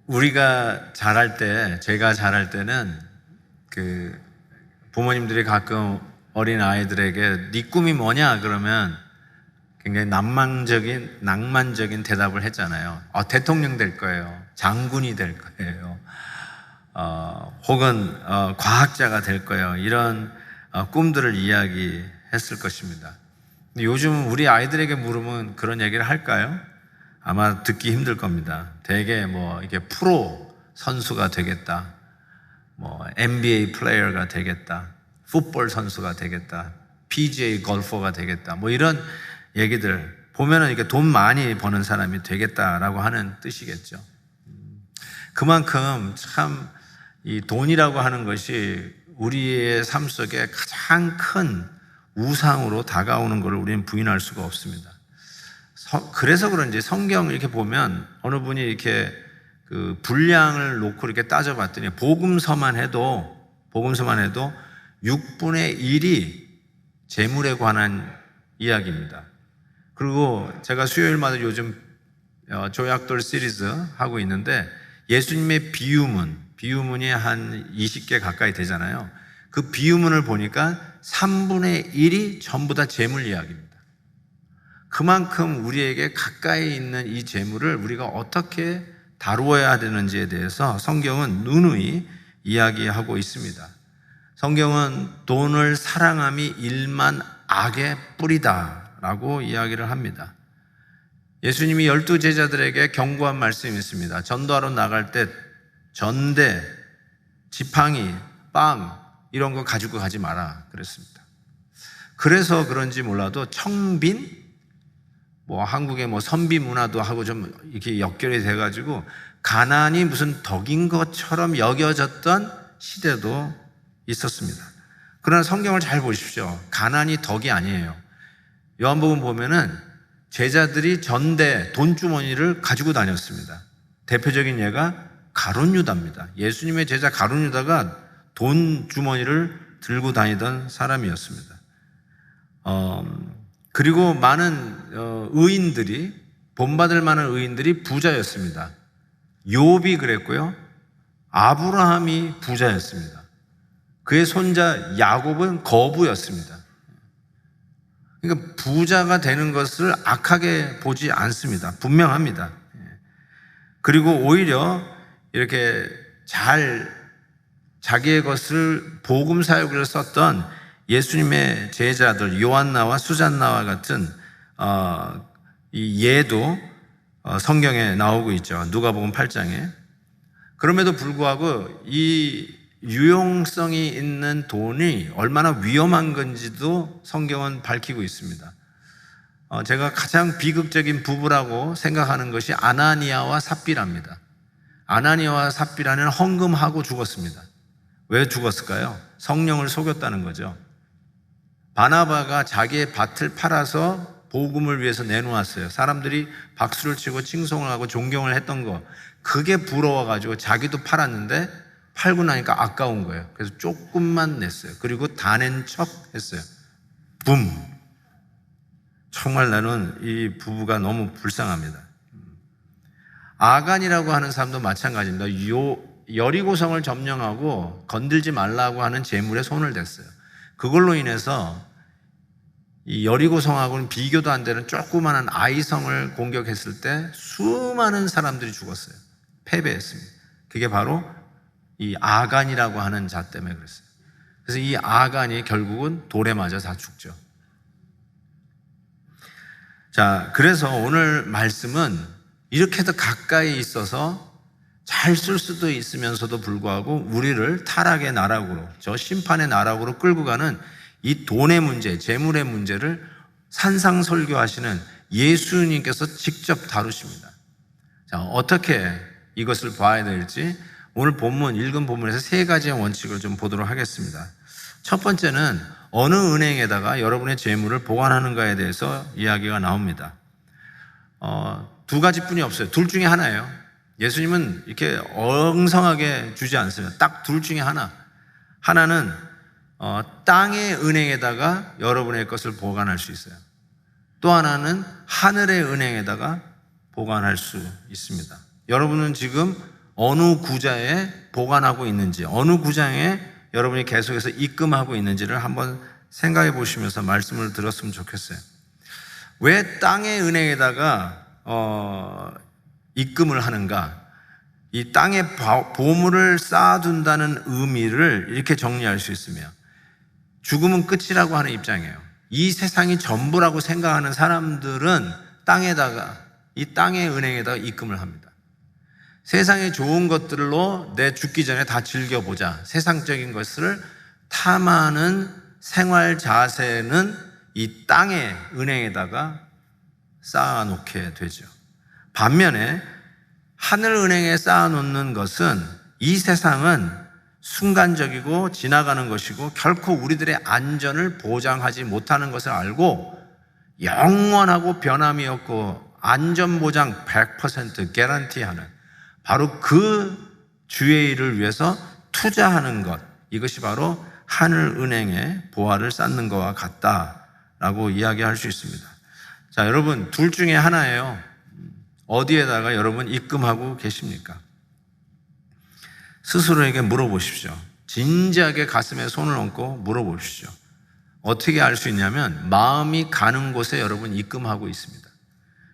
우리가 자랄 때, 제가 자랄 때는 부모님들이 가끔 어린 아이들에게 네 꿈이 뭐냐 그러면 굉장히 낭만적인 대답을 했잖아요. 대통령 될 거예요. 장군이 될 거예요. 혹은 과학자가 될 거예요. 이런 꿈들을 이야기했을 것입니다. 근데 요즘 우리 아이들에게 물으면 그런 얘기를 할까요? 아마 듣기 힘들 겁니다. 대개 이게 프로 선수가 되겠다, NBA 플레이어가 되겠다, 풋볼 선수가 되겠다, PGA 골퍼가 되겠다, 이런 얘기들 보면은 이게 돈 많이 버는 사람이 되겠다라고 하는 뜻이겠죠. 그만큼 참 이 돈이라고 하는 것이 우리의 삶 속에 가장 큰 우상으로 다가오는 것을 우리는 부인할 수가 없습니다. 그래서 그런지 성경 이렇게 보면 어느 분이 이렇게 분량을 놓고 이렇게 따져봤더니 복음서만 해도 6분의 1이 재물에 관한 이야기입니다. 그리고 제가 수요일마다 요즘 조약돌 시리즈 하고 있는데 예수님의 비유문이 한 20개 가까이 되잖아요. 그 비유문을 보니까 3분의 1이 전부 다 재물 이야기입니다. 그만큼 우리에게 가까이 있는 이 재물을 우리가 어떻게 다루어야 되는지에 대해서 성경은 누누이 이야기하고 있습니다. 성경은 돈을 사랑함이 일만 악의 뿌리다 라고 이야기를 합니다. 예수님이 12제자들에게 경고한 말씀이 있습니다. 전도하러 나갈 때 전대, 지팡이, 빵 이런 거 가지고 가지 마라 그랬습니다. 그래서 그런지 몰라도 청빈, 한국의 선비 문화도 하고 좀 이렇게 연결이 돼가지고 가난이 무슨 덕인 것처럼 여겨졌던 시대도 있었습니다. 그러나 성경을 잘 보십시오. 가난이 덕이 아니에요. 요한복음 보면은 제자들이 전대 돈주머니를 가지고 다녔습니다. 대표적인 예가 가룟유다입니다. 예수님의 제자 가룟유다가 돈주머니를 들고 다니던 사람이었습니다. 그리고 많은 의인들이, 본받을 만한 의인들이 부자였습니다. 욥이 그랬고요. 아브라함이 부자였습니다. 그의 손자 야곱은 거부였습니다. 그러니까 부자가 되는 것을 악하게 보지 않습니다. 분명합니다. 그리고 오히려 이렇게 자기의 것을 복음 사역을 썼던 예수님의 제자들 요한나와 수잔나와 같은 이 예도 성경에 나오고 있죠. 누가복음 8장에. 그럼에도 불구하고 이 유용성이 있는 돈이 얼마나 위험한 건지도 성경은 밝히고 있습니다. 제가 가장 비극적인 부부라고 생각하는 것이 아나니아와 삽비라입니다. 아나니아와 삽비라는 헌금하고 죽었습니다. 왜 죽었을까요? 성령을 속였다는 거죠. 바나바가 자기의 밭을 팔아서 복음을 위해서 내놓았어요. 사람들이 박수를 치고 칭송을 하고 존경을 했던 거, 그게 부러워가지고 자기도 팔았는데 팔고 나니까 아까운 거예요. 그래서 조금만 냈어요. 그리고 다 낸 척 했어요. 붐. 정말 나는 이 부부가 너무 불쌍합니다. 아간이라고 하는 사람도 마찬가지입니다. 여리고성을 점령하고 건들지 말라고 하는 재물에 손을 댔어요. 그걸로 인해서 이 여리고성하고는 비교도 안 되는 조그마한 아이성을 공격했을 때 수많은 사람들이 죽었어요. 패배했습니다. 그게 바로 이 아간이라고 하는 자 때문에 그랬어요. 그래서 이 아간이 결국은 돌에 맞아 다 죽죠. 자, 그래서 오늘 말씀은 이렇게도 가까이 있어서 잘 쓸 수도 있으면서도 불구하고 우리를 타락의 나락으로, 저 심판의 나락으로 끌고 가는 이 돈의 문제, 재물의 문제를 산상설교하시는 예수님께서 직접 다루십니다. 자, 어떻게 이것을 봐야 될지 오늘 읽은 본문에서 3가지의 원칙을 좀 보도록 하겠습니다. 첫 번째는 어느 은행에다가 여러분의 재물을 보관하는가에 대해서 이야기가 나옵니다. 2가지뿐이 없어요. 둘 중에 하나예요. 예수님은 이렇게 엉성하게 주지 않습니다. 딱 둘 중에 하나. 하나는 땅의 은행에다가 여러분의 것을 보관할 수 있어요. 또 하나는 하늘의 은행에다가 보관할 수 있습니다. 여러분은 지금 어느 구자에 보관하고 있는지, 어느 구장에 여러분이 계속해서 입금하고 있는지를 한번 생각해 보시면서 말씀을 들었으면 좋겠어요. 왜 땅의 은행에다가 입금을 하는가? 이 땅에 보물을 쌓아둔다는 의미를 이렇게 정리할 수 있으며, 죽음은 끝이라고 하는 입장이에요. 이 세상이 전부라고 생각하는 사람들은 이 땅의 은행에다가 입금을 합니다. 세상의 좋은 것들로 내 죽기 전에 다 즐겨보자, 세상적인 것을 탐하는 생활 자세는 이 땅의 은행에다가 쌓아놓게 되죠. 반면에 하늘은행에 쌓아놓는 것은, 이 세상은 순간적이고 지나가는 것이고 결코 우리들의 안전을 보장하지 못하는 것을 알고 영원하고 변함이 없고 안전보장 100% 개런티하는, 바로 그 주의 일을 위해서 투자하는 것, 이것이 바로 하늘은행에 보화를 쌓는 것과 같다라고 이야기할 수 있습니다. 자, 여러분, 둘 중에 하나예요. 어디에다가 여러분 입금하고 계십니까? 스스로에게 물어보십시오. 진지하게 가슴에 손을 얹고 물어보십시오. 어떻게 알 수 있냐면, 마음이 가는 곳에 여러분 입금하고 있습니다.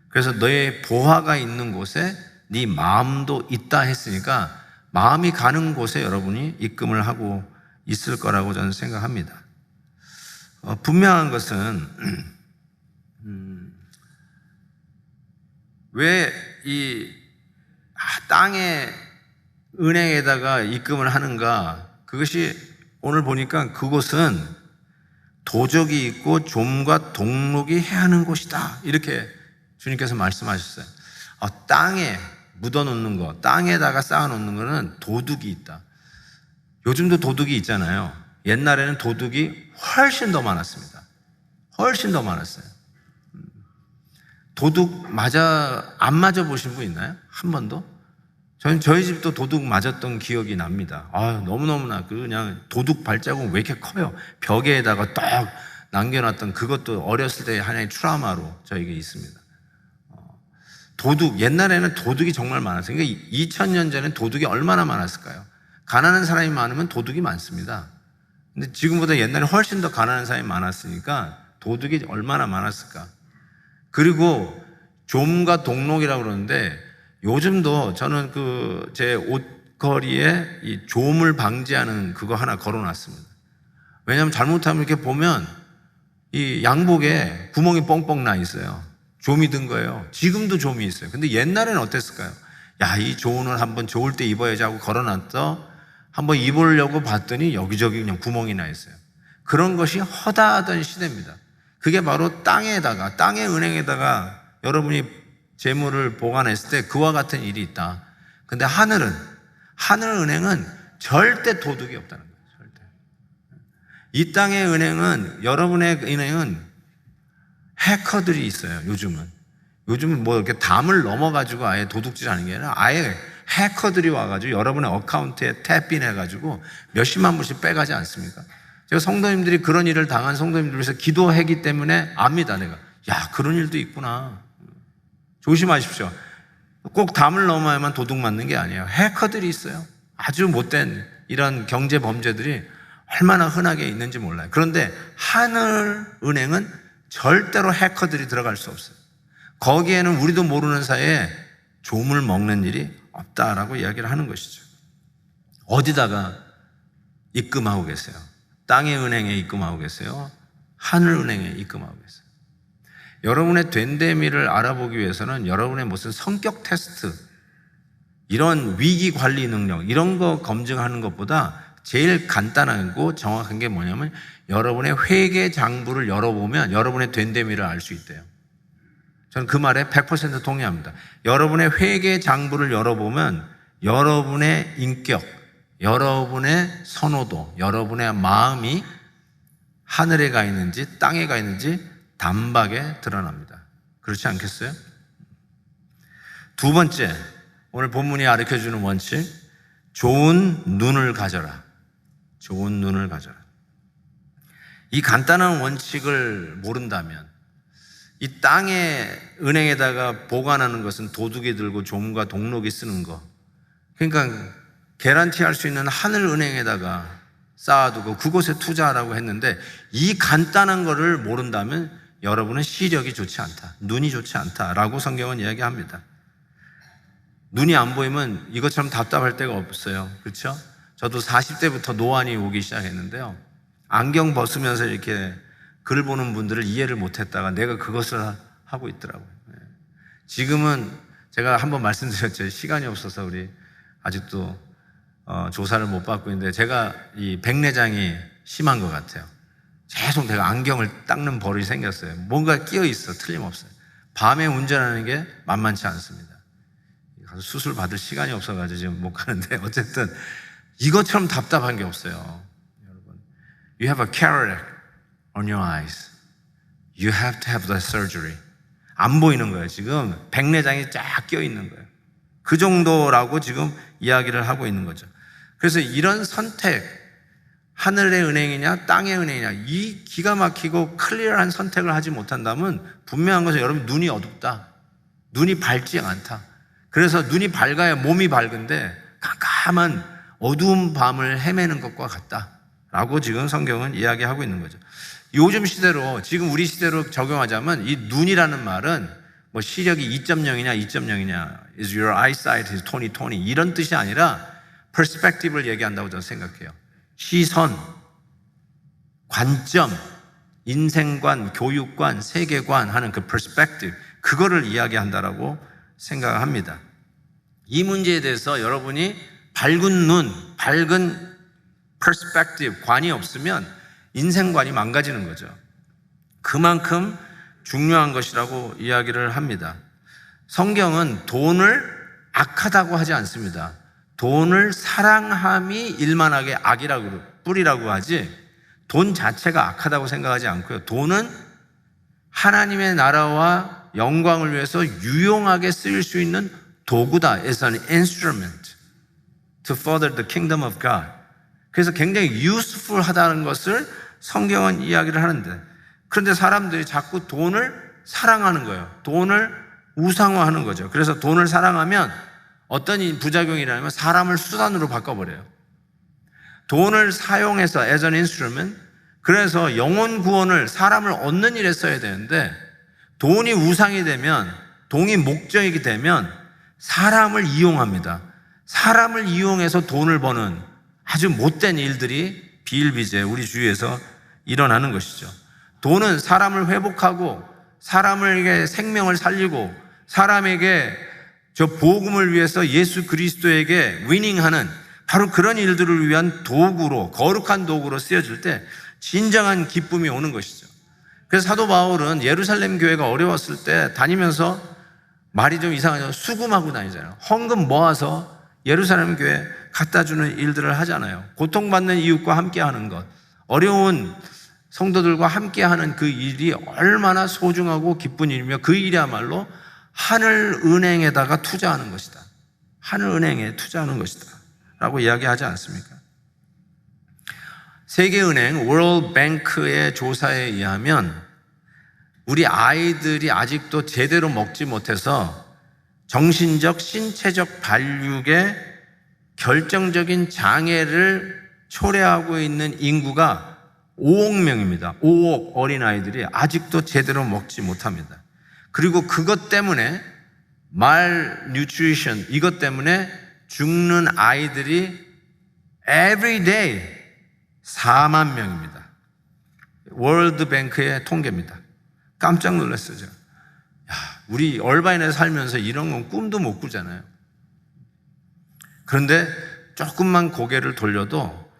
그래서 너의 보화가 있는 곳에 네 마음도 있다 했으니까, 마음이 가는 곳에 여러분이 입금을 하고 있을 거라고 저는 생각합니다. 분명한 것은 왜 이 땅의 은행에다가 입금을 하는가? 그것이 오늘 보니까 그곳은 도적이 있고 좀과 동록이 해하는 곳이다, 이렇게 주님께서 말씀하셨어요. 땅에 묻어놓는 거, 땅에다가 쌓아놓는 거는 도둑이 있다. 요즘도 도둑이 있잖아요. 옛날에는 도둑이 훨씬 더 많았습니다. 훨씬 더 많았어요. 도둑 안 맞아 보신 분 있나요? 한 번도? 저희 집도 도둑 맞았던 기억이 납니다. 너무너무나 그냥 도둑 발자국 왜 이렇게 커요? 벽에다가 딱 남겨놨던 그것도 어렸을 때 하나의 트라우마로 저에게 있습니다. 옛날에는 도둑이 정말 많았어요. 그러니까 2000년 전에 도둑이 얼마나 많았을까요? 가난한 사람이 많으면 도둑이 많습니다. 근데 지금보다 옛날에 훨씬 더 가난한 사람이 많았으니까 도둑이 얼마나 많았을까? 그리고 좀과 동록이라고 그러는데, 요즘도 저는 제 옷걸이에 이 좀을 방지하는 그거 하나 걸어놨습니다. 왜냐하면 잘못하면 이렇게 보면 이 양복에 구멍이 뻥뻥 나 있어요. 좀이 든 거예요. 지금도 좀이 있어요. 근데 옛날에는 어땠을까요? 이 좋은 옷 한번 좋을 때 입어야지 하고 걸어놨더 한번 입으려고 봤더니 여기저기 그냥 구멍이 나 있어요. 그런 것이 허다하던 시대입니다. 그게 바로 땅의 은행에다가 여러분이 재물을 보관했을 때 그와 같은 일이 있다. 근데 하늘은행은 절대 도둑이 없다는 거예요. 절대. 이 땅의 은행은, 여러분의 은행은 해커들이 있어요. 요즘은 뭐 이렇게 담을 넘어가지고 아예 도둑질 하는 게 아니라 아예 해커들이 와가지고 여러분의 어카운트에 탭인 해가지고 몇십만 불씩 빼가지 않습니까? 제가 성도님들이 그런 일을 당한 성도님들 위해서 기도하기 때문에 압니다. 내가 그런 일도 있구나. 조심하십시오. 꼭 담을 넘어야만 도둑 맞는 게 아니에요. 해커들이 있어요. 아주 못된 이런 경제 범죄들이 얼마나 흔하게 있는지 몰라요. 그런데 하늘은행은 절대로 해커들이 들어갈 수 없어요. 거기에는 우리도 모르는 사이에 좀을 먹는 일이 없다라고 이야기를 하는 것이죠. 어디다가 입금하고 계세요? 땅의 은행에 입금하고 계세요? 하늘은행에 입금하고 계세요? 여러분의 된데미를 알아보기 위해서는 여러분의 무슨 성격 테스트, 이런 위기 관리 능력, 이런 거 검증하는 것보다 제일 간단하고 정확한 게 뭐냐면, 여러분의 회계 장부를 열어보면 여러분의 된데미를 알 수 있대요. 저는 그 말에 100% 동의합니다. 여러분의 회계 장부를 열어보면 여러분의 인격, 여러분의 선호도, 여러분의 마음이 하늘에 가 있는지 땅에 가 있는지 단박에 드러납니다. 그렇지 않겠어요? 두 번째, 오늘 본문이 가르쳐주는 원칙, 좋은 눈을 가져라. 좋은 눈을 가져라. 이 간단한 원칙을 모른다면, 이 땅의 은행에다가 보관하는 것은 도둑이 들고 좀과 동록이 쓰는 거, 그러니까 개런티 할 수 있는 하늘은행에다가 쌓아두고 그곳에 투자하라고 했는데, 이 간단한 거를 모른다면 여러분은 시력이 좋지 않다, 눈이 좋지 않다라고 성경은 이야기합니다. 눈이 안 보이면 이것처럼 답답할 데가 없어요. 그렇죠? 저도 40대부터 노안이 오기 시작했는데요, 안경 벗으면서 이렇게 글 보는 분들을 이해를 못했다가 내가 그것을 하고 있더라고요. 지금은 제가 한번 말씀드렸죠. 시간이 없어서 우리 아직도 조사를 못 받고 있는데, 제가 이 백내장이 심한 것 같아요. 계속 내가 안경을 닦는 버릇이 생겼어요. 뭔가 끼어 있어, 틀림없어요. 밤에 운전하는 게 만만치 않습니다. 가서 수술 받을 시간이 없어가지고 지금 못 가는데, 어쨌든 이것처럼 답답한 게 없어요. 여러분, you have a cataract on your eyes. You have to have that surgery. 안 보이는 거예요. 지금 백내장이 쫙 끼어 있는 거예요. 그 정도라고 지금 이야기를 하고 있는 거죠. 그래서 이런 선택, 하늘의 은행이냐 땅의 은행이냐, 이 기가 막히고 클리어한 선택을 하지 못한다면 분명한 것은 여러분, 눈이 어둡다, 눈이 밝지 않다. 그래서 눈이 밝아야 몸이 밝은데 깜깜한 어두운 밤을 헤매는 것과 같다라고 지금 성경은 이야기하고 있는 거죠. 요즘 시대로, 지금 우리 시대로 적용하자면 이 눈이라는 말은 뭐 시력이 2.0이냐 2.0이냐, is your eyesight is 20/20 이런 뜻이 아니라 perspective를 얘기한다고 저는 생각해요. 시선, 관점, 인생관, 교육관, 세계관 하는 그 perspective, 그거를 이야기한다라고 생각합니다. 이 문제에 대해서 여러분이 밝은 눈, 밝은 perspective, 관이 없으면 인생관이 망가지는 거죠. 그만큼 중요한 것이라고 이야기를 합니다. 성경은 돈을 악하다고 하지 않습니다. 돈을 사랑함이 일만하게 악이라고, 뿌리라고 하지, 돈 자체가 악하다고 생각하지 않고요. 돈은 하나님의 나라와 영광을 위해서 유용하게 쓰일 수 있는 도구다. It's an instrument to further the kingdom of God. 그래서 굉장히 useful 하다는 것을 성경은 이야기를 하는데, 그런데 사람들이 자꾸 돈을 사랑하는 거예요. 돈을 우상화하는 거죠. 그래서 돈을 사랑하면 어떤 부작용이라면 사람을 수단으로 바꿔버려요. 돈을 사용해서 as an instrument, 그래서 영혼 구원을 사람을 얻는 일에 써야 되는데, 돈이 우상이 되면, 돈이 목적이 되면 사람을 이용합니다. 사람을 이용해서 돈을 버는 아주 못된 일들이 비일비재 우리 주위에서 일어나는 것이죠. 돈은 사람을 회복하고 사람에게 생명을 살리고 사람에게 저 복음을 위해서 예수 그리스도에게 위닝하는 바로 그런 일들을 위한 도구로, 거룩한 도구로 쓰여질 때 진정한 기쁨이 오는 것이죠. 그래서 사도 바울은 예루살렘 교회가 어려웠을 때 다니면서 말이 좀 이상하죠. 수금하고 다니잖아요. 헌금 모아서 예루살렘 교회 갖다 주는 일들을 하잖아요. 고통받는 이웃과 함께하는 것, 어려운 성도들과 함께하는 그 일이 얼마나 소중하고 기쁜 일이며, 그 일이야말로 하늘은행에다가 투자하는 것이다. 하늘은행에 투자하는 것이다 라고 이야기하지 않습니까? 세계은행 월드뱅크의 조사에 의하면 우리 아이들이 아직도 제대로 먹지 못해서 정신적, 신체적 발육에 결정적인 장애를 초래하고 있는 인구가 5억 명입니다. 5억 어린아이들이 아직도 제대로 먹지 못합니다. 그리고 그것 때문에 malnutrition, 이것 때문에 죽는 아이들이 every day 4만 명입니다. 월드뱅크의 통계입니다. 깜짝 놀랐어요. 제가. 우리 얼바인에 살면서 이런 건 꿈도 못 꾸잖아요. 그런데 조금만 고개를 돌려도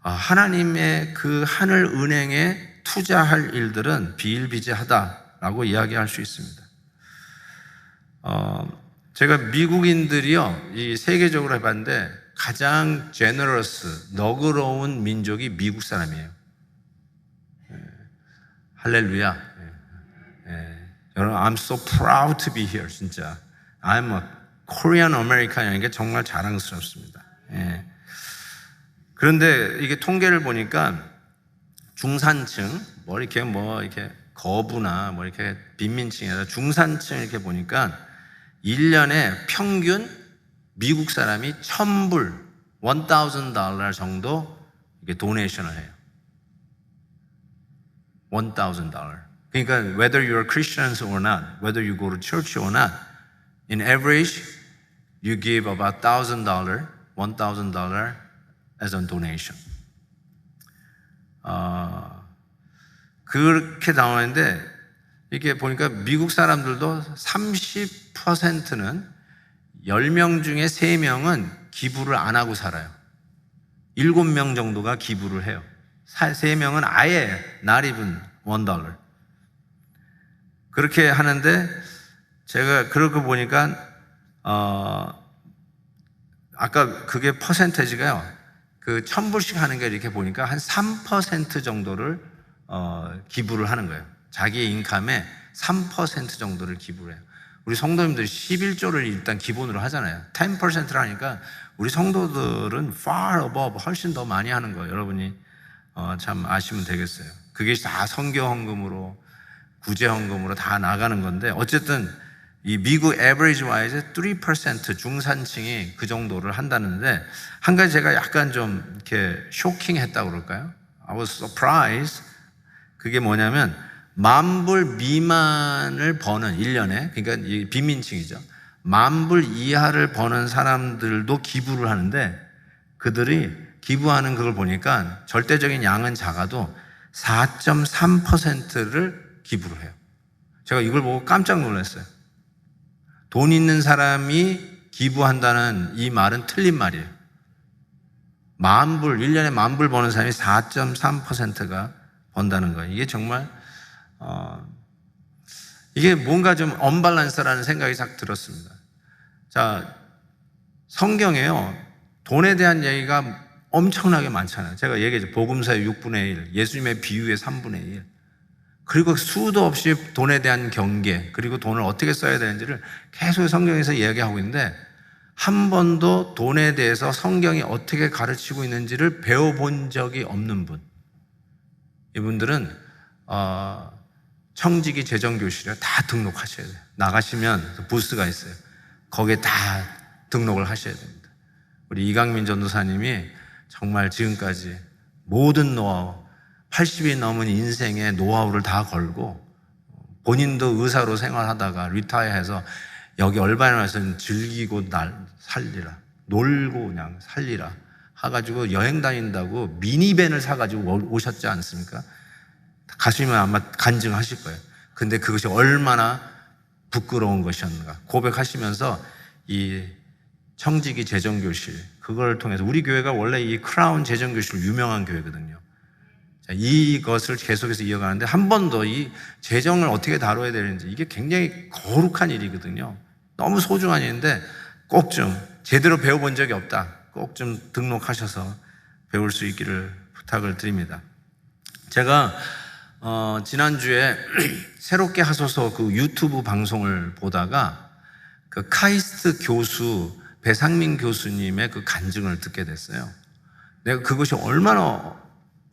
하나님의 그 하늘 은행에 투자할 일들은 비일비재하다라고 이야기할 수 있습니다. 제가 미국인들이요, 이 세계적으로 해봤는데 가장 generous, 너그러운 민족이 미국 사람이에요. 할렐루야. 여러분, I'm so proud to be here. 진짜 I'm a Korean American이라는 게 정말 자랑스럽습니다. 그런데 이게 통계를 보니까 중산층, 이렇게 거부나 이렇게 빈민층이 아니라 중산층 이렇게 보니까 1년에 평균 미국 사람이 $1,000, $1,000 정도 이게 도네이션을 해요. $1,000. 그러니까 whether you are Christians or not, whether you go to church or not, in average you give about $1,000 as a donation. 그렇게 나오는데 이게 보니까 미국 사람들도 30%는 10명 중에 3명은 기부를 안 하고 살아요. 7명 정도가 기부를 해요. 3명은 아예 not even $1. 그렇게 하는데 제가 그렇게 보니까 아까 그게 퍼센테이지가요. 그 $1,000씩 하는 게 이렇게 보니까 한 3% 정도를 기부를 하는 거예요. 자기의 인감의 3% 정도를 기부를 해요. 우리 성도님들이 11조를 일단 기본으로 하잖아요. 10%를 하니까 우리 성도들은 far above 훨씬 더 많이 하는 거예요. 여러분이 참 아시면 되겠어요. 그게 다 선교 헌금으로 구제 헌금으로 다 나가는 건데 어쨌든 이 미국 average wise 3% 중산층이 그 정도를 한다는데 한 가지 제가 약간 좀 이렇게 쇼킹했다고 그럴까요? I was surprised. 그게 뭐냐면 $10,000 미만을 버는 1년에 그러니까 이 빈민층이죠. $10,000 이하를 버는 사람들도 기부를 하는데 그들이 기부하는 그걸 보니까 절대적인 양은 작아도 4.3%를 기부를 해요. 제가 이걸 보고 깜짝 놀랐어요. 돈 있는 사람이 기부한다는 이 말은 틀린 말이에요. $10,000, 1년에 $10,000 버는 사람이 4.3%가 번다는 거예요. 이게 정말 이게 뭔가 좀 언밸런스라는 생각이 딱 들었습니다. 자, 성경에요. 돈에 대한 얘기가 엄청나게 많잖아요. 제가 얘기했죠. 복음서의 6분의 1, 예수님의 비유의 3분의 1. 그리고 수도 없이 돈에 대한 경계, 그리고 돈을 어떻게 써야 되는지를 계속 성경에서 이야기하고 있는데 한 번도 돈에 대해서 성경이 어떻게 가르치고 있는지를 배워본 적이 없는 분. 이분들은 청지기 재정교실에 다 등록하셔야 돼요. 나가시면 부스가 있어요. 거기에 다 등록을 하셔야 됩니다. 우리 이강민 전도사님이 정말 지금까지 모든 노하우, 80이 넘은 인생의 노하우를 다 걸고 본인도 의사로 생활하다가 리타이어해서 여기 얼바인에 와서 즐기고 살리라, 놀고 그냥 살리라 해가지고 여행 다닌다고 미니밴을 사가지고 오셨지 않습니까? 가시면 아마 간증하실 거예요. 근데 그것이 얼마나 부끄러운 것이었는가 고백하시면서 이 청지기 재정교실 그걸 통해서 우리 교회가 원래 이 크라운 재정교실로 유명한 교회거든요. 자, 이것을 계속해서 이어가는데 한 번도 이 재정을 어떻게 다뤄야 되는지 이게 굉장히 거룩한 일이거든요. 너무 소중한 일인데 꼭 좀 제대로 배워본 적이 없다. 꼭 좀 등록하셔서 배울 수 있기를 부탁을 드립니다. 제가 지난주에 새롭게 하소서 그 유튜브 방송을 보다가 그 카이스트 교수 배상민 교수님의 그 간증을 듣게 됐어요. 내가 그것이 얼마나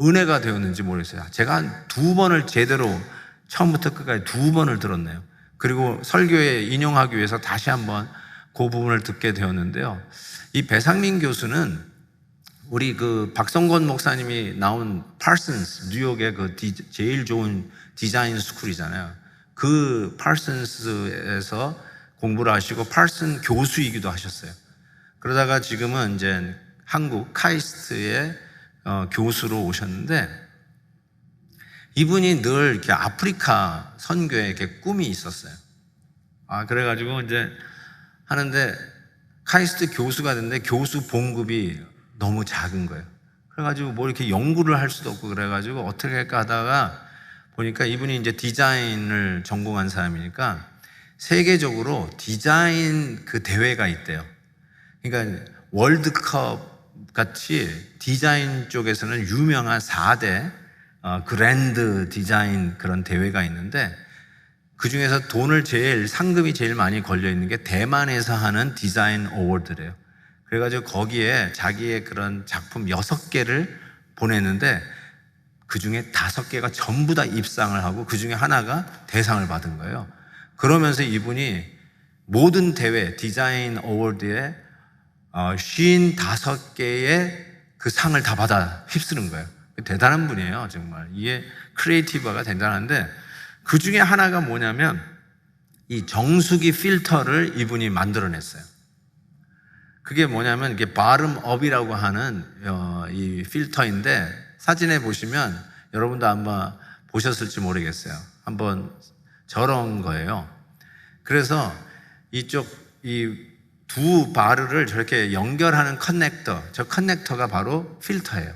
은혜가 되었는지 모르겠어요. 제가 한 2번을 제대로 처음부터 끝까지 2번을 들었네요. 그리고 설교에 인용하기 위해서 다시 한번 그 부분을 듣게 되었는데요. 이 배상민 교수는 우리 그 박성권 목사님이 나온 파슨스, 뉴욕의 그 제일 좋은 디자인 스쿨이잖아요. 그 파슨스에서 공부를 하시고 파슨 교수이기도 하셨어요. 그러다가 지금은 이제 한국 카이스트의 교수로 오셨는데 이분이 늘 이렇게 아프리카 선교에 이렇게 꿈이 있었어요. 그래가지고 이제 하는데 카이스트 교수가 됐는데 교수 봉급이 너무 작은 거예요. 그래가지고 뭐 이렇게 연구를 할 수도 없고 그래가지고 어떻게 할까 하다가 보니까 이분이 이제 디자인을 전공한 사람이니까 세계적으로 디자인 그 대회가 있대요. 그러니까 월드컵 같이 디자인 쪽에서는 유명한 4대 그랜드 디자인 그런 대회가 있는데 그 중에서 상금이 제일 많이 걸려 있는 게 대만에서 하는 디자인 어워드래요. 그래가지고 거기에 자기의 그런 작품 6개를 보냈는데 그 중에 5개가 전부 다 입상을 하고 그 중에 하나가 대상을 받은 거예요. 그러면서 이분이 모든 대회, 디자인 어워드에 55개의 그 상을 다 받아 휩쓰는 거예요. 대단한 분이에요, 정말. 이게 크리에이티브가 대단한데, 그 중에 하나가 뭐냐면 이 정수기 필터를 이분이 만들어냈어요. 그게 뭐냐면 이게 바름업이라고 하는 이 필터인데, 사진에 보시면 여러분도 아마 보셨을지 모르겠어요. 한번 저런 거예요. 그래서 이쪽 이 두 바르를 저렇게 연결하는 커넥터, 저 커넥터가 바로 필터예요.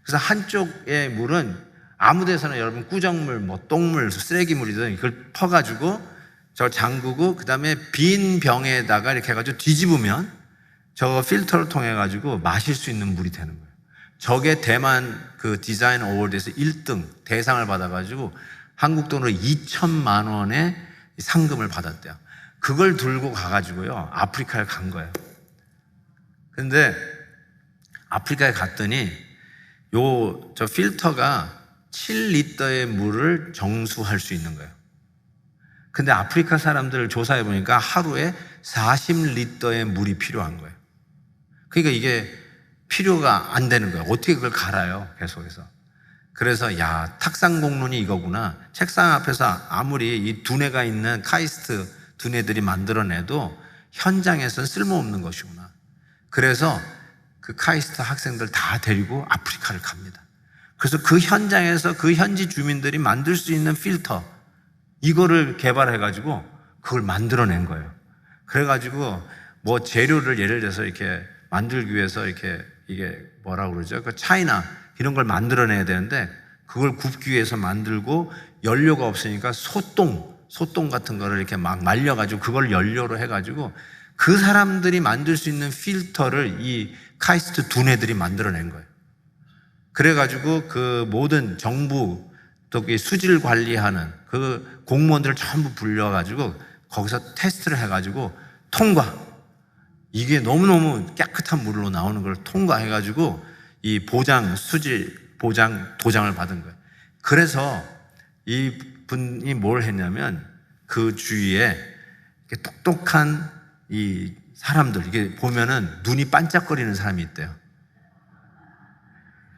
그래서 한쪽의 물은 아무 데서나 여러분 꾸정물, 뭐 똥물, 쓰레기물이든 이걸 퍼가지고 저 잠그고 그 다음에 빈 병에다가 이렇게 해가지고 뒤집으면 저 필터를 통해 가지고 마실 수 있는 물이 되는 거예요. 저게 대만 그 디자인 어워드에서 1등 대상을 받아가지고 한국 돈으로 2천만 원의 상금을 받았대요. 그걸 들고 가가지고요 아프리카에 간 거예요. 근데 아프리카에 갔더니 저 필터가 7리터의 물을 정수할 수 있는 거예요. 근데 아프리카 사람들을 조사해 보니까 하루에 40리터의 물이 필요한 거예요. 그러니까 이게 필요가 안 되는 거예요. 어떻게 그걸 갈아요, 계속해서. 그래서 탁상공론이 이거구나. 책상 앞에서 아무리 이 두뇌가 있는 카이스트 두뇌들이 만들어내도 현장에서는 쓸모없는 것이구나. 그래서 그 카이스트 학생들 다 데리고 아프리카를 갑니다. 그래서 그 현장에서 그 현지 주민들이 만들 수 있는 필터, 이거를 개발해가지고 그걸 만들어낸 거예요. 그래가지고 뭐 재료를 예를 들어서 이렇게 만들기 위해서 이게 뭐라고 그러죠? 그 차이나 이런 걸 만들어내야 되는데 그걸 굽기 위해서 만들고 연료가 없으니까 소똥 같은 거를 이렇게 막 말려가지고 그걸 연료로 해가지고 그 사람들이 만들 수 있는 필터를 이 카이스트 두뇌들이 만들어낸 거예요. 그래가지고 그 모든 정부 또 수질 관리하는 그 공무원들을 전부 불려가지고 거기서 테스트를 해가지고 통과. 이게 너무너무 깨끗한 물로 나오는 걸 통과해가지고 이 수질 보장 도장을 받은 거예요. 그래서 이 분이 뭘 했냐면 그 주위에 똑똑한 이 사람들, 이게 보면은 눈이 반짝거리는 사람이 있대요.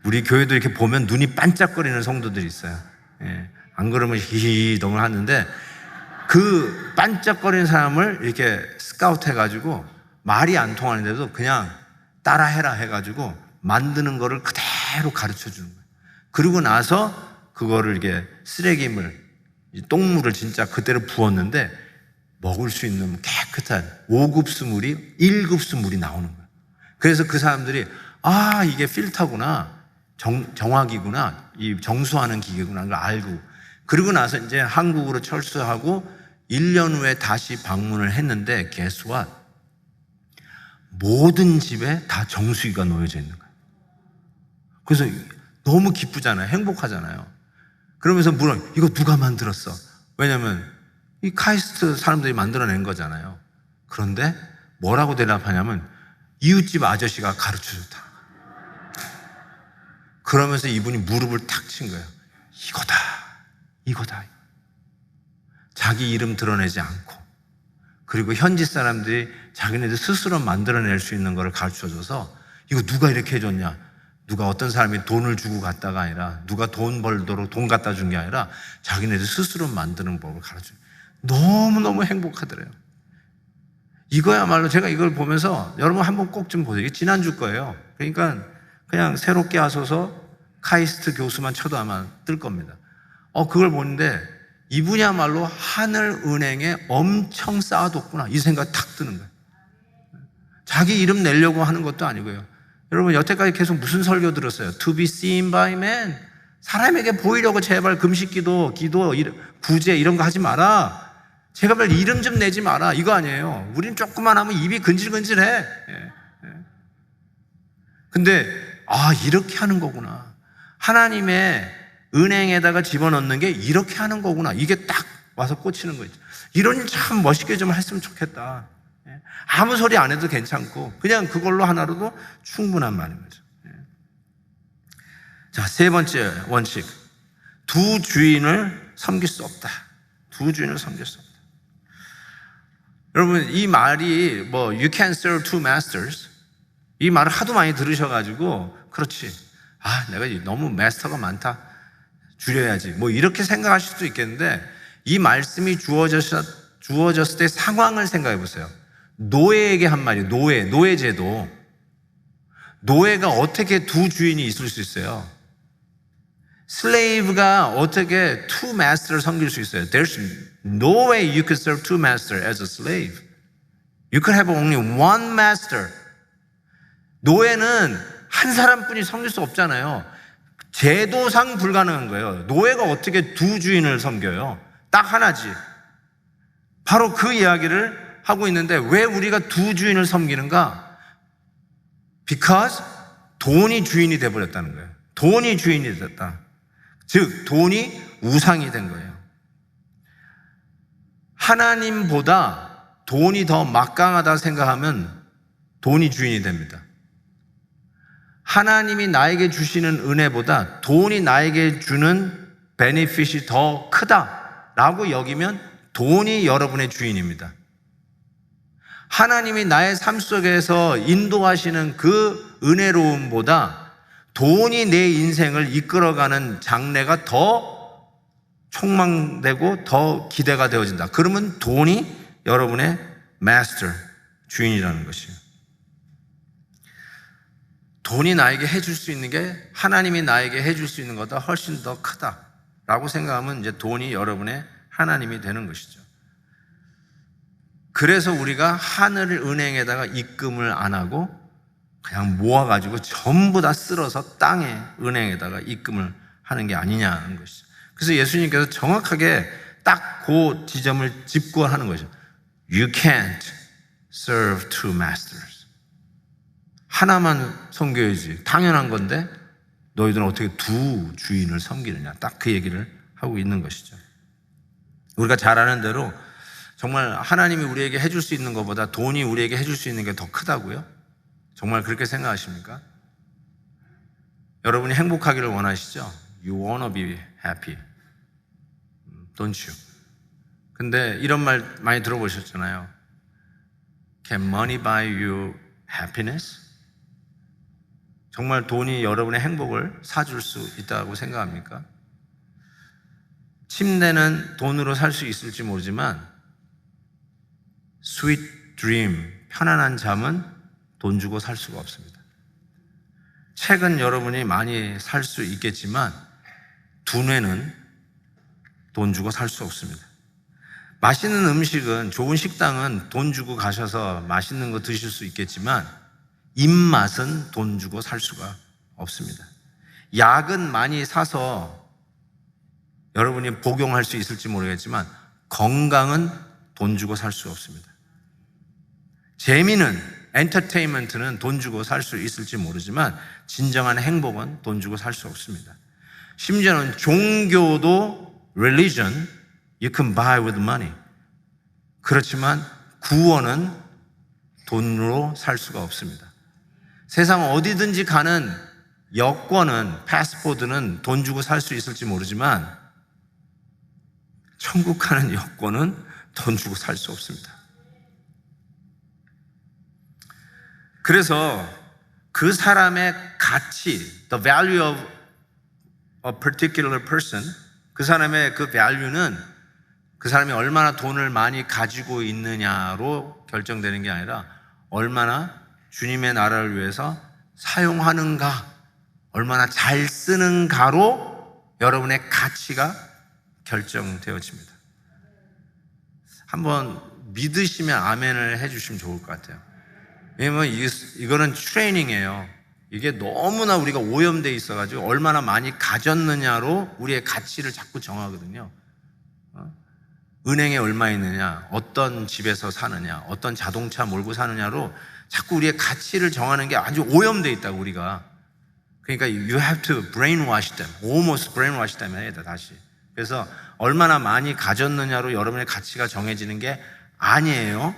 우리 교회도 이렇게 보면 눈이 반짝거리는 성도들이 있어요. 예. 안 그러면 히히 너무 하는데 그 반짝거리는 사람을 이렇게 스카우트 해가지고 말이 안 통하는데도 그냥 따라해라 해가지고 만드는 거를 그대로 가르쳐 주는 거예요. 그러고 나서 그거를 이렇게 쓰레기물, 똥물을 진짜 그대로 부었는데 먹을 수 있는 깨끗한 5급수 물이 1급수 물이 나오는 거예요. 그래서 그 사람들이 이게 필터구나, 정화기구나, 이 정수하는 기계구나 걸 알고, 그러고 나서 이제 한국으로 철수하고 1년 후에 다시 방문을 했는데 guess what? 모든 집에 다 정수기가 놓여져 있는 거예요. 그래서 너무 기쁘잖아요. 행복하잖아요. 그러면서 물어, 이거 누가 만들었어? 왜냐면 이 카이스트 사람들이 만들어낸 거잖아요. 그런데 뭐라고 대답하냐면 이웃집 아저씨가 가르쳐줬다. 그러면서 이분이 무릎을 탁 친 거예요. 이거다. 자기 이름 드러내지 않고, 그리고 현지 사람들이 자기네들 스스로 만들어낼 수 있는 거를 가르쳐줘서, 이거 누가 이렇게 해줬냐? 누가 어떤 사람이 돈을 주고 갔다가 아니라, 누가 돈 벌도록 돈 갖다 준 게 아니라 자기네들 스스로 만드는 법을 가르쳐줘요. 너무너무 행복하더래요. 이거야말로 제가 이걸 보면서 여러분 한번 꼭 좀 보세요. 이게 지난주 거예요. 그러니까 그냥 새롭게 하소서 카이스트 교수만 쳐도 아마 뜰 겁니다. 그걸 보는데 이분이야말로 하늘은행에 엄청 쌓아뒀구나, 이 생각이 탁 드는 거예요. 자기 이름 내려고 하는 것도 아니고요. 여러분 여태까지 계속 무슨 설교 들었어요? To be seen by man. 사람에게 보이려고 제발 금식기도, 기도, 구제 이런 거 하지 마라. 제발 이름 좀 내지 마라. 이거 아니에요. 우린 조금만 하면 입이 근질근질해. 근데 이렇게 하는 거구나. 하나님의 은행에다가 집어넣는 게 이렇게 하는 거구나. 이게 딱 와서 꽂히는 거죠. 이런 일 참 멋있게 좀 했으면 좋겠다. 아무 소리 안 해도 괜찮고 그냥 그걸로 하나로도 충분한 말인 거죠. 자, 세 번째 원칙. 두 주인을 섬길 수 없다. 두 주인을 섬길 수 없다. 여러분 이 말이 you can serve two masters, 이 말을 하도 많이 들으셔가지고 그렇지, 내가 너무 마스터가 많다, 줄여야지, 뭐 이렇게 생각하실 수도 있겠는데, 이 말씀이 주어졌을 때 상황을 생각해 보세요. 노예에게 한 말이에요. 노예제도. 노예가 어떻게 두 주인이 있을 수 있어요? 슬레이브가 어떻게 two master를 섬길 수 있어요? There's no way you could serve two masters as a slave. You could have only one master. 노예는 한 사람뿐이 섬길 수 없잖아요. 제도상 불가능한 거예요. 노예가 어떻게 두 주인을 섬겨요? 딱 하나지. 바로 그 이야기를 하고 있는데, 왜 우리가 두 주인을 섬기는가? Because 돈이 주인이 돼버렸다는 거예요. 돈이 주인이 됐다. 즉 돈이 우상이 된 거예요. 하나님보다 돈이 더 막강하다 생각하면 돈이 주인이 됩니다. 하나님이 나에게 주시는 은혜보다 돈이 나에게 주는 베네핏이 더 크다라고 여기면 돈이 여러분의 주인입니다. 하나님이 나의 삶 속에서 인도하시는 그 은혜로움보다 돈이 내 인생을 이끌어가는 장래가 더 촉망되고 더 기대가 되어진다. 그러면 돈이 여러분의 마스터, 주인이라는 것이에요. 돈이 나에게 해줄 수 있는 게 하나님이 나에게 해줄 수 있는 것보다 훨씬 더 크다라고 생각하면 이제 돈이 여러분의 하나님이 되는 것이죠. 그래서 우리가 하늘 은행에다가 입금을 안 하고 그냥 모아가지고 전부 다 쓸어서 땅에 은행에다가 입금을 하는 게 아니냐는 것이죠. 그래서 예수님께서 정확하게 딱 그 지점을 짚고 하는 거죠. You can't serve two masters. 하나만 섬겨야지. 당연한 건데 너희들은 어떻게 두 주인을 섬기느냐. 딱 그 얘기를 하고 있는 것이죠. 우리가 잘 아는 대로 정말 하나님이 우리에게 해줄 수 있는 것보다 돈이 우리에게 해줄 수 있는 게 더 크다고요? 정말 그렇게 생각하십니까? 여러분이 행복하기를 원하시죠? You wanna be happy. Don't you? 근데 이런 말 많이 들어보셨잖아요. Can money buy you happiness? 정말 돈이 여러분의 행복을 사줄 수 있다고 생각합니까? 침대는 돈으로 살 수 있을지 모르지만 sweet dream, 편안한 잠은 돈 주고 살 수가 없습니다. 책은 여러분이 많이 살 수 있겠지만 두뇌는 돈 주고 살 수 없습니다. 맛있는 음식은, 좋은 식당은 돈 주고 가셔서 맛있는 거 드실 수 있겠지만 입맛은 돈 주고 살 수가 없습니다. 약은 많이 사서 여러분이 복용할 수 있을지 모르겠지만 건강은 돈 주고 살 수 없습니다. 재미는, 엔터테인먼트는 돈 주고 살 수 있을지 모르지만 진정한 행복은 돈 주고 살 수 없습니다. 심지어는 종교도 religion, you can buy with money. 그렇지만 구원은 돈으로 살 수가 없습니다. 세상 어디든지 가는 여권은, 패스포드는 돈 주고 살 수 있을지 모르지만 천국 가는 여권은 돈 주고 살 수 없습니다. 그래서 그 사람의 가치, the value of a particular person, 그 사람의 그 value는 그 사람이 얼마나 돈을 많이 가지고 있느냐로 결정되는 게 아니라 얼마나 주님의 나라를 위해서 사용하는가, 얼마나 잘 쓰는가로 여러분의 가치가 결정되어집니다. 한번 믿으시면 아멘을 해주시면 좋을 것 같아요. 왜냐면 이거는 트레이닝이에요. 이게 너무나 우리가 오염되어 있어가지고 얼마나 많이 가졌느냐로 우리의 가치를 자꾸 정하거든요. 은행에 얼마 있느냐, 어떤 집에서 사느냐, 어떤 자동차 몰고 사느냐로 자꾸 우리의 가치를 정하는 게 아주 오염되어 있다고, 우리가. 그러니까 you have to brainwash them, almost brainwash them 해야 돼, 다시. 그래서 얼마나 많이 가졌느냐로 여러분의 가치가 정해지는 게 아니에요.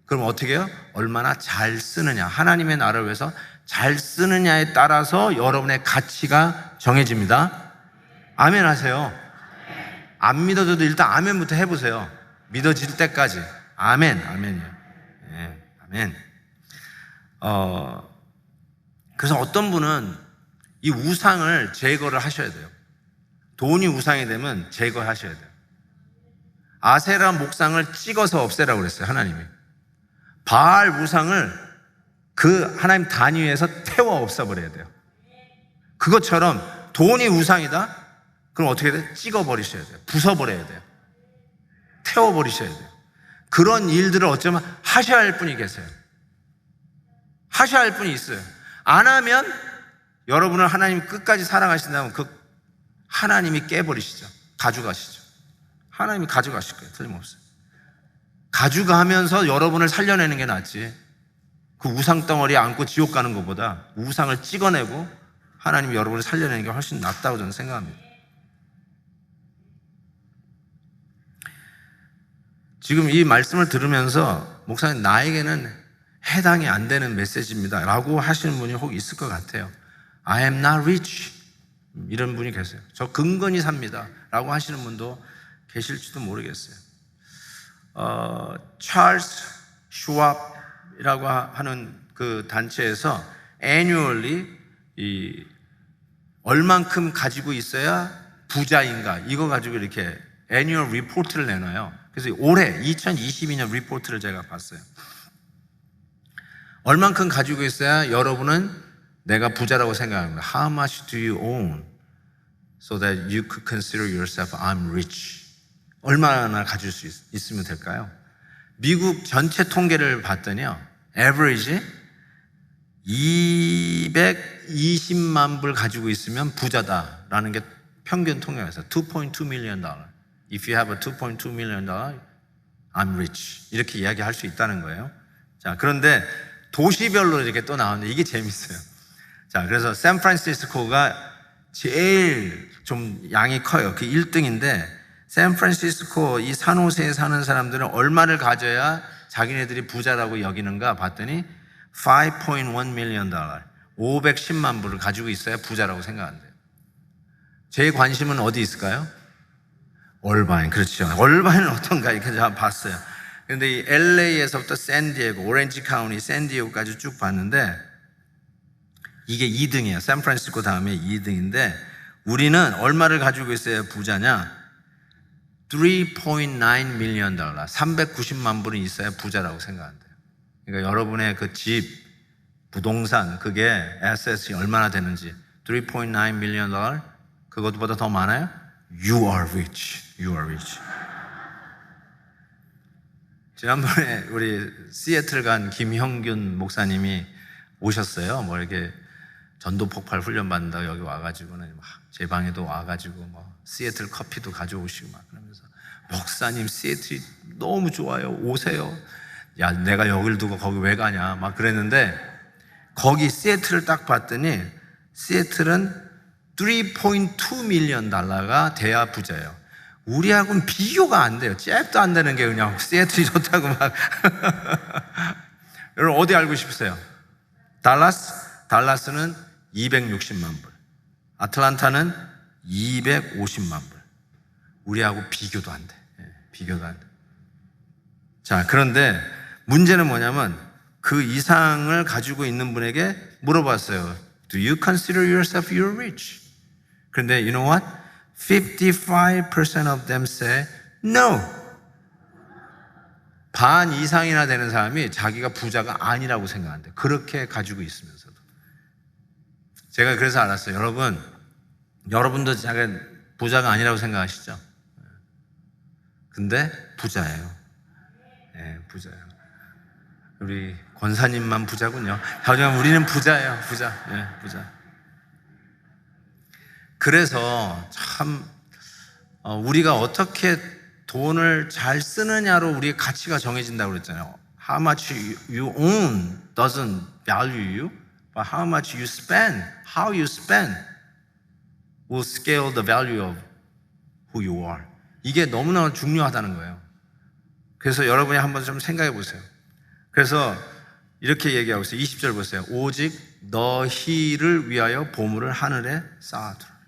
그럼 어떻게 해요? 얼마나 잘 쓰느냐, 하나님의 나라를 위해서 잘 쓰느냐에 따라서 여러분의 가치가 정해집니다. 아멘 하세요. 안 믿어도 일단 아멘부터 해보세요. 믿어질 때까지. 아멘, 아멘이에요. 네, 아멘. 그래서 어떤 분은 이 우상을 제거를 하셔야 돼요. 돈이 우상이 되면 제거하셔야 돼요. 아세라 목상을 찍어서 없애라고 그랬어요, 하나님이. 바알 우상을 그 하나님 단위에서 태워 없애버려야 돼요. 그것처럼 돈이 우상이다? 그럼 어떻게 돼? 찍어버리셔야 돼요. 부숴버려야 돼요. 태워버리셔야 돼요. 그런 일들을 어쩌면 하셔야 할 분이 계세요. 하셔야 할 분이 있어요. 안 하면 여러분을 하나님 끝까지 사랑하신다면 그 하나님이 깨버리시죠. 가져가시죠. 하나님이 가져가실 거예요. 틀림없어요. 가져가면서 여러분을 살려내는 게 낫지. 그 우상 덩어리에 안고 지옥 가는 것보다 우상을 찍어내고 하나님이 여러분을 살려내는 게 훨씬 낫다고 저는 생각합니다. 지금 이 말씀을 들으면서 목사님 나에게는 해당이 안 되는 메시지입니다 라고 하시는 분이 혹 있을 것 같아요. I am not rich 이런 분이 계세요. 저 근근히 삽니다 라고 하시는 분도 계실지도 모르겠어요. 찰스 슈왑이라고 하는 그 단체에서 annually 이 얼만큼 가지고 있어야 부자인가 이거 가지고 이렇게 annual report를 내놔요. 그래서 올해 2022년 리포트를 제가 봤어요. 얼만큼 가지고 있어야 여러분은 내가 부자라고 생각합니다. How much do you own so that you could consider yourself I'm rich? 얼마나 가질 수 있으면 될까요? 미국 전체 통계를 봤더니요. average 220만 불 가지고 있으면 부자다라는 게 평균 통계에서 $2.2 million. If you have a $2.2 million, I'm rich. 이렇게 이야기할 수 있다는 거예요. 자, 그런데 도시별로 이렇게 또 나오는데 이게 재밌어요. 자, 그래서 샌프란시스코가 제일 좀 양이 커요. 그 1등인데 샌프란시스코 이 산호세에 사는 사람들은 얼마를 가져야 자기네들이 부자라고 여기는가 봤더니 $5.1 million, 510만 불을 가지고 있어야 부자라고 생각한대요. 제 관심은 어디 있을까요? 얼바인, 그렇죠. 얼바인은 어떤가 이렇게 제가 봤어요. 그런데 이 LA에서부터 샌디에고, 오렌지 카운티, 샌디에고까지 쭉 봤는데 이게 2등이에요. 샌프란시스코 다음에 2등인데 우리는 얼마를 가지고 있어야 부자냐? $3.9 million, 390만 불은 있어야 부자라고 생각한대요. 그러니까 여러분의 그 집, 부동산, 그게 asset이 얼마나 되는지 $3.9 million, 그것보다 더 많아요? You are rich. You are rich. 지난번에 우리 시애틀 간 김형균 목사님이 오셨어요. 뭐 이렇게 전도 폭발 훈련 받는다고 여기 와가지고는 막 제 방에도 와가지고 뭐 시애틀 커피도 가져오시고 막 그러면서 목사님 시애틀이 너무 좋아요. 오세요. 야, 내가 여길 두고 거기 왜 가냐 막 그랬는데 거기 시애틀을 딱 봤더니 시애틀은 $3.2 million 돼야 부자예요. 우리하고는 비교가 안 돼요. 잽도 안 되는 게 그냥 시애틀이 좋다고 막. 여러분 어디 알고 싶으세요? 달라스는 260만 불. 아틀란타는 250만 불. 우리하고 비교도 안 돼. 비교도 안 돼. 자, 그런데 문제는 뭐냐면 그 이상을 가지고 있는 분에게 물어봤어요. Do you consider yourself you're rich? 그런데 you know what? 55% of them say no. 반 이상이나 되는 사람이 자기가 부자가 아니라고 생각한대. 그렇게 가지고 있으면서도. 제가 그래서 알았어요. 여러분도 자기가 부자가 아니라고 생각하시죠? 근데 부자예요. 네, 부자예요. 우리 권사님만 부자군요. 하지만 우리는 부자예요. 부자. 네, 부자. 그래서 참 우리가 어떻게 돈을 잘 쓰느냐로 우리의 가치가 정해진다고 그랬잖아요. How much you own doesn't value you, but how much you spend, how you spend will scale the value of who you are. 이게 너무나 중요하다는 거예요. 그래서 여러분이 한번 좀 생각해 보세요. 그래서 이렇게 얘기하고 있어요. 20절 보세요. 오직 너희를 위하여 보물을 하늘에 쌓아두라.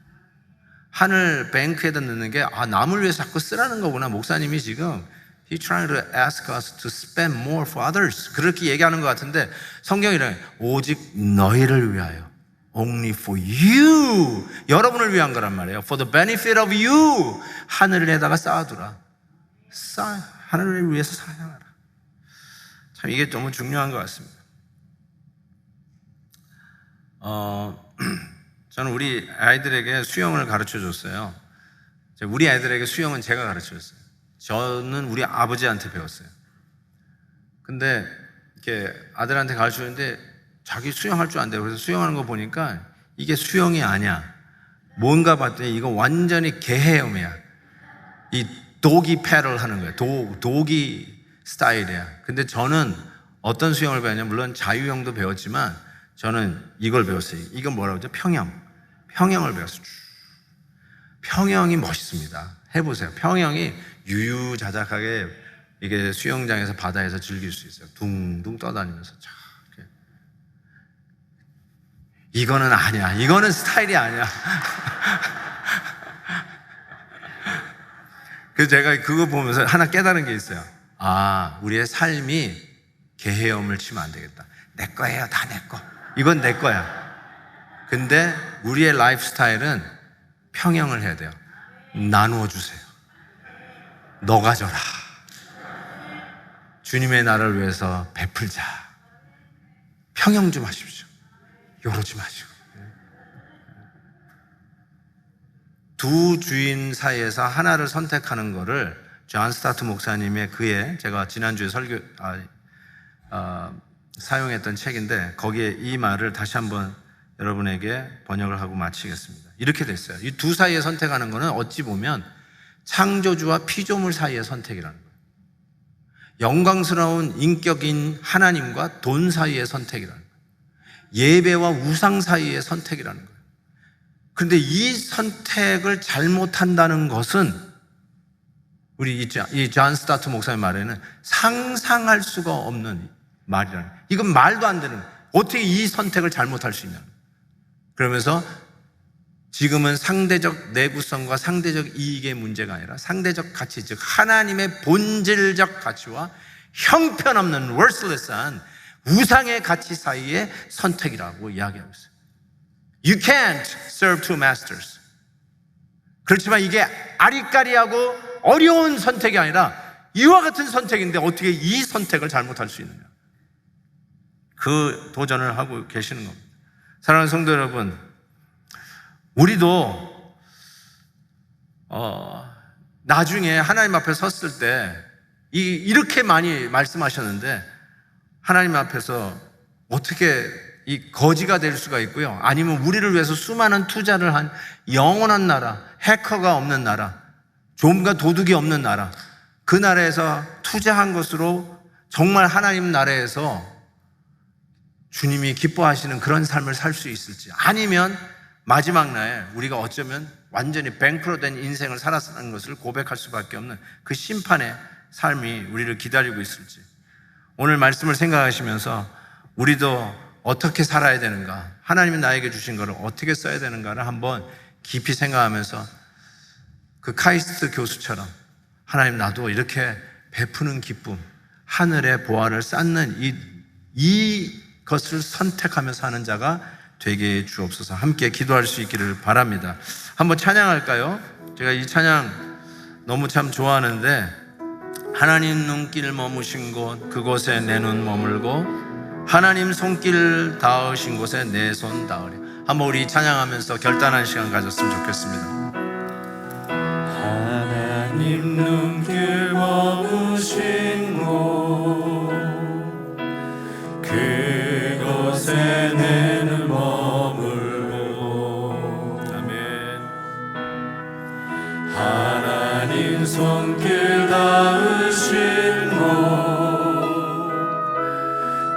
하늘 뱅크에다 넣는 게 남을 위해서 자꾸 쓰라는 거구나. 목사님이 지금 He trying to ask us to spend more for others. 그렇게 얘기하는 것 같은데 성경이란 오직 너희를 위하여. Only for you. 여러분을 위한 거란 말이에요. For the benefit of you. 하늘에다가 쌓아두라. 하늘을 위해서 사랑하라. 참 이게 너무 중요한 것 같습니다. 저는 우리 아이들에게 수영을 가르쳐 줬어요. 우리 아이들에게 수영은 제가 가르쳐 줬어요. 저는 우리 아버지한테 배웠어요. 근데 이렇게 아들한테 가르쳐 줬는데 자기 수영할 줄 안돼요. 그래서 수영하는 거 보니까 이게 수영이 아니야. 뭔가 봤더니 이거 완전히 개헤엄이야. 이 도기 패럴 하는 거야. 도기 스타일이야. 근데 저는 어떤 수영을 배웠냐면 물론 자유형도 배웠지만 저는 이걸 배웠어요. 이건 뭐라고 하죠? 평영을 배웠어요. 평영이 멋있습니다. 해보세요. 평영이 유유자적하게 이게 수영장에서 바다에서 즐길 수 있어요. 둥둥 떠다니면서 이렇게. 이거는 아니야. 이거는 스타일이 아니야. 그래서 제가 그거 보면서 하나 깨달은 게 있어요. 아, 우리의 삶이 개헤엄을 치면 안 되겠다. 내 거예요. 다 내 거. 이건 내 거야. 근데 우리의 라이프 스타일은 평영을 해야 돼요. 나누어 주세요. 너 가져라. 주님의 나라를 위해서 베풀자. 평영 좀 하십시오. 요러지 마시고. 두 주인 사이에서 하나를 선택하는 거를 존 스타트 목사님의 제가 지난주에 사용했던 책인데 거기에 이 말을 다시 한번 여러분에게 번역을 하고 마치겠습니다. 이렇게 됐어요. 이 두 사이에 선택하는 거는 어찌 보면 창조주와 피조물 사이의 선택이라는 거예요. 영광스러운 인격인 하나님과 돈 사이의 선택이라는 거예요. 예배와 우상 사이의 선택이라는 거예요. 그런데 이 선택을 잘못한다는 것은 우리 이 존 스타트 목사님 말에는 상상할 수가 없는 말이라는 거예요. 이건 말도 안 되는 거예요. 어떻게 이 선택을 잘못할 수 있냐. 그러면서 지금은 상대적 내구성과 상대적 이익의 문제가 아니라 상대적 가치, 즉 하나님의 본질적 가치와 형편없는 worthless한 우상의 가치 사이의 선택이라고 이야기하고 있어요. You can't serve two masters. 그렇지만 이게 아리까리하고 어려운 선택이 아니라 이와 같은 선택인데 어떻게 이 선택을 잘못할 수 있느냐. 그 도전을 하고 계시는 겁니다. 사랑하는 성도 여러분, 우리도 나중에 하나님 앞에 섰을 때 이렇게 많이 말씀하셨는데 하나님 앞에서 어떻게 이 거지가 될 수가 있고요. 아니면 우리를 위해서 수많은 투자를 한 영원한 나라, 해커가 없는 나라, 좀과 도둑이 없는 나라, 그 나라에서 투자한 것으로 정말 하나님 나라에서 주님이 기뻐하시는 그런 삶을 살 수 있을지, 아니면 마지막 날 우리가 어쩌면 완전히 뱅크로된 인생을 살았다는 것을 고백할 수밖에 없는 그 심판의 삶이 우리를 기다리고 있을지, 오늘 말씀을 생각하시면서 우리도 어떻게 살아야 되는가, 하나님이 나에게 주신 것을 어떻게 써야 되는가를 한번 깊이 생각하면서 그 카이스트 교수처럼 하나님, 나도 이렇게 베푸는 기쁨, 하늘의 보화를 쌓는 이것을 선택하며 사는 자가 되게 해 주옵소서. 함께 기도할 수 있기를 바랍니다. 한번 찬양할까요? 제가 이 찬양 너무 참 좋아하는데, 하나님 눈길 머무신 곳 그곳에 내 눈 머물고 하나님 손길 닿으신 곳에 내 손 닿으리. 한번 우리 찬양하면서 결단한 시간 가졌으면 좋겠습니다. 하나님 눈길 머무신 곳 그곳에 내 눈 머물고 아멘. 하나님 손길 닿으신 곳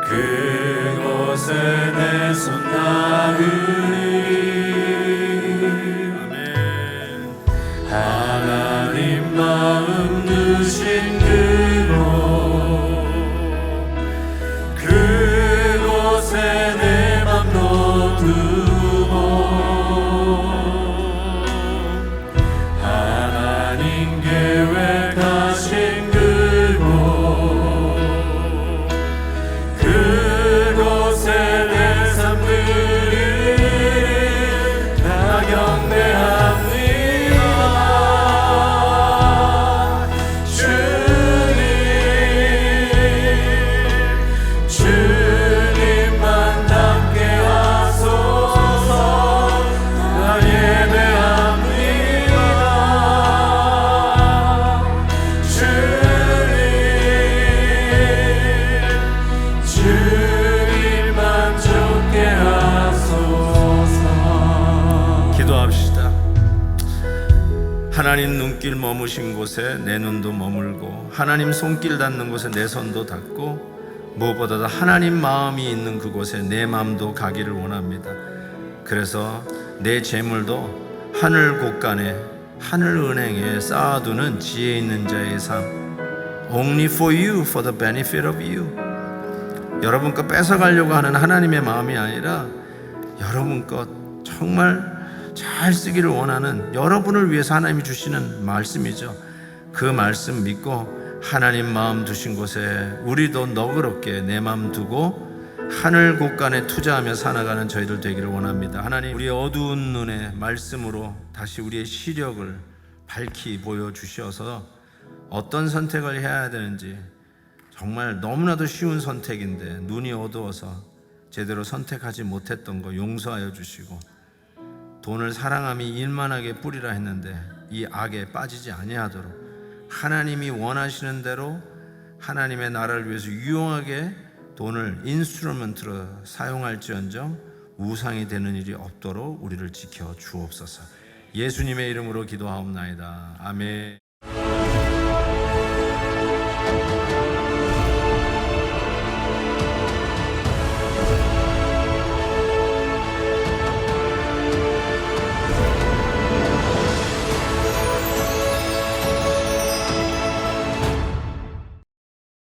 그곳에 내 손 닿으리. 아멘. 하나님 마음 두신 그곳 그곳에 내 맘 놓두고 하나님 계획하신 그곳 하나님 눈길 머무신 곳에 내 눈도 머물고 하나님 손길 닿는 곳에 내 손도 닿고 무엇보다도 하나님 마음이 있는 그곳에 내 마음도 가기를 원합니다. 그래서 내 재물도 하늘 곳간에 하늘 은행에 쌓아두는 지혜 있는 자의 삶. Only for you, for the benefit of you. 여러분 것 뺏어가려고 하는 하나님의 마음이 아니라 여러분 것 정말 잘 쓰기를 원하는 여러분을 위해서 하나님이 주시는 말씀이죠. 그 말씀 믿고 하나님 마음 두신 곳에 우리도 너그럽게 내 마음 두고 하늘 곳간에 투자하며 살아가는 저희들 되기를 원합니다. 하나님, 우리의 어두운 눈에 말씀으로 다시 우리의 시력을 밝히 보여주셔서 어떤 선택을 해야 되는지, 정말 너무나도 쉬운 선택인데 눈이 어두워서 제대로 선택하지 못했던 거 용서하여 주시고, 돈을 사랑함이 일만하게 뿌리라 했는데 이 악에 빠지지 아니하도록 하나님이 원하시는 대로 하나님의 나라를 위해서 유용하게 돈을 인스트루먼트로 사용할지언정 우상이 되는 일이 없도록 우리를 지켜 주옵소서. 예수님의 이름으로 기도하옵나이다. 아멘.